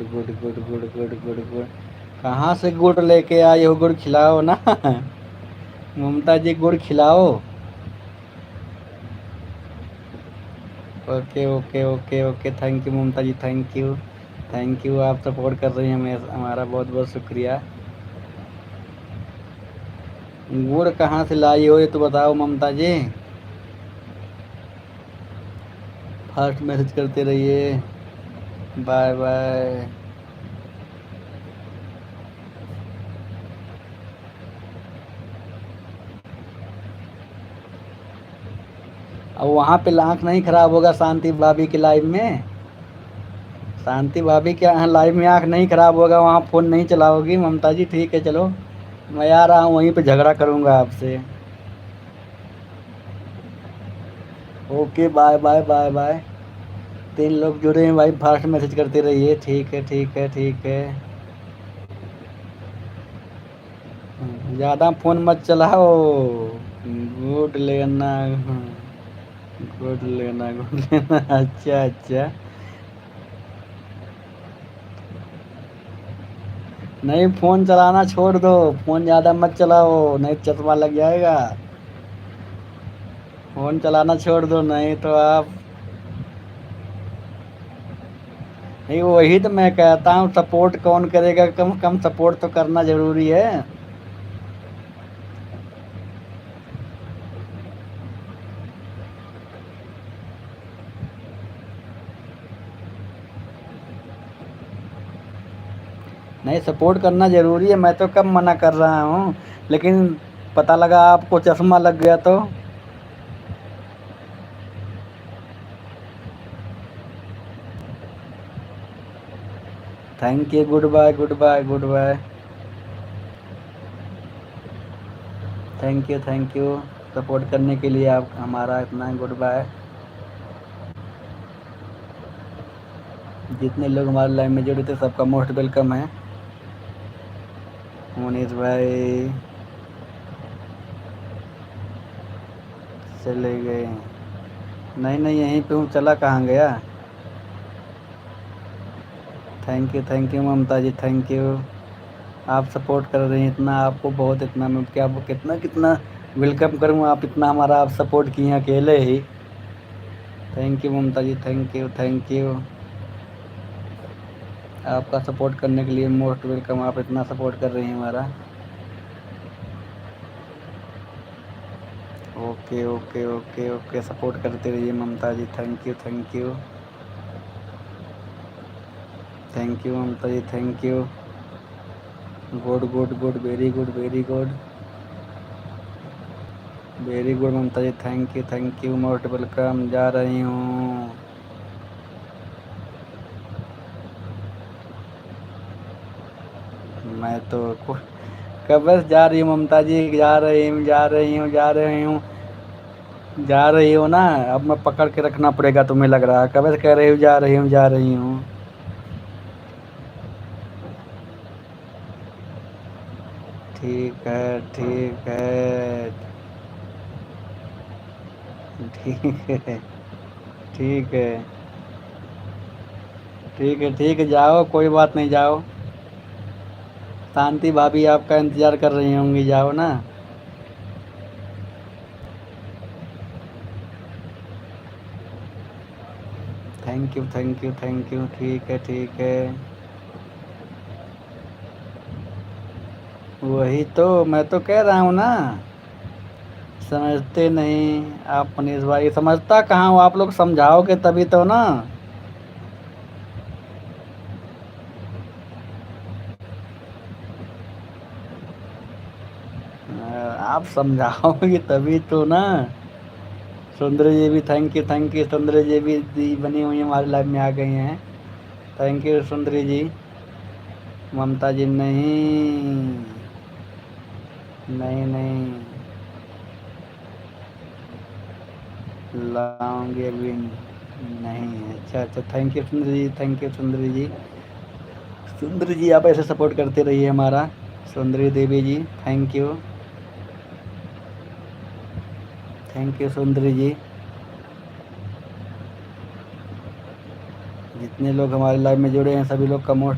Good good good good good good. कहाँ से गुड़ लेके आई हो? गुड़ खिलाओ ना। ममता जी गुड़ खिलाओ। Okay okay okay okay, thank you Mamta ji, thank you. Thank you, आप सपोर्ट कर रही हैं हमें, हमारा बहुत बहुत शुक्रिया। गुड़ कहाँ से लाई हो ये तो बताओ ममता जी। फास्ट मैसेज करते रहिए। Bye bye. अब वहाँ पे आँख नहीं खराब होगा शांति भाभी की लाइव में? शांति भाभी के यहाँ लाइव में आँख नहीं खराब होगा? वहाँ फ़ोन नहीं चलाओगी ममता जी? ठीक है चलो, मैं आ रहा हूँ, वहीं पे झगड़ा करूँगा आपसे। Okay bye bye bye bye. 3 लोग जुड़े हैं भाई, फास्ट मैसेज करते रहिए। ठीक है ठीक है ठीक है। ज़्यादा फ़ोन मत चलाओ। गुड लेना। गुड लेना गुड लेना। अच्छा अच्छा। नहीं, फ़ोन चलाना छोड़ दो, फ़ोन ज़्यादा मत चलाओ, नहीं तो चश्मा लग जाएगा। फ़ोन चलाना छोड़ दो, नहीं तो आप। नहीं, वही तो मैं कहता हूँ, सपोर्ट कौन करेगा? कम कम सपोर्ट तो करना ज़रूरी है। नहीं, सपोर्ट करना ज़रूरी है, मैं तो कब मना कर रहा हूँ, लेकिन पता लगा आपको चश्मा लग गया तो? Thank you, goodbye goodbye goodbye. Thank you support करने के लिए आप हमारा, इतना गुड बाय। जितने लोग हमारे लाइव में जुड़े थे सबका मोस्ट वेलकम है। मुनीस भाई चले गए? नहीं नहीं, यहीं पे हूँ, चला कहाँ गया? Thank you Mamta ji, thank you. आप सपोर्ट कर रही हैं इतना, आपको बहुत, इतना मैं क्या कितना कितना वेलकम करूँ, आप इतना हमारा आप सपोर्ट किए हैं अकेले ही। Thank you Mamta ji, thank you thank you. आपका सपोर्ट करने के लिए मोस्ट वेलकम, आप इतना सपोर्ट कर रही हैं हमारा। Okay okay okay okay, support करते रहिए Mamta ji, thank you thank you. Thank you Mamta ji, thank you. Good good good, very good very good. Very good Mamta ji, thank you most welcome. जा रही हूँ। मैं तो कब बस जा रही हूँ ममता जी, जा रही हूँ जा रही हूँ जा रही हूँ। जा रही हो ना? अब मैं पकड़ के रखना पड़ेगा, तुम्हें लग रहा है कब से कह रही हूँ जा रही हूँ जा रही हूँ। ठीक है ठीक है ठीक है ठीक है ठीक है ठीक है, जाओ, कोई बात नहीं, जाओ। शांति भाभी आपका इंतज़ार कर रही होंगी, जाओ ना। Thank you thank you thank you, ठीक है ठीक है। वही तो मैं तो कह रहा हूँ ना। समझते नहीं आप मनीष भाई, समझता कहाँ हो? आप लोग समझाओगे तभी तो ना। आप समझाओगे तभी तो ना। सुंदर जी भी थैंक यू, सुंदर जी भी दी बनी हुई हमारे लाइफ में आ गई हैं। थैंक यू सुंदरी जी। ममता जी नहीं, नहीं नहीं लाऊंगी अभी नहीं। अच्छा अच्छा, thank you Sundari ji, thank you सुंदरी जी। सुंदरी जी आप ऐसे सपोर्ट करते रहिए हमारा। सुंदरी देवी जी, थैंक यू। थैंक यू सुंदरी जी। जितने लोग हमारे लाइव में जुड़े हैं सभी लोग का मोस्ट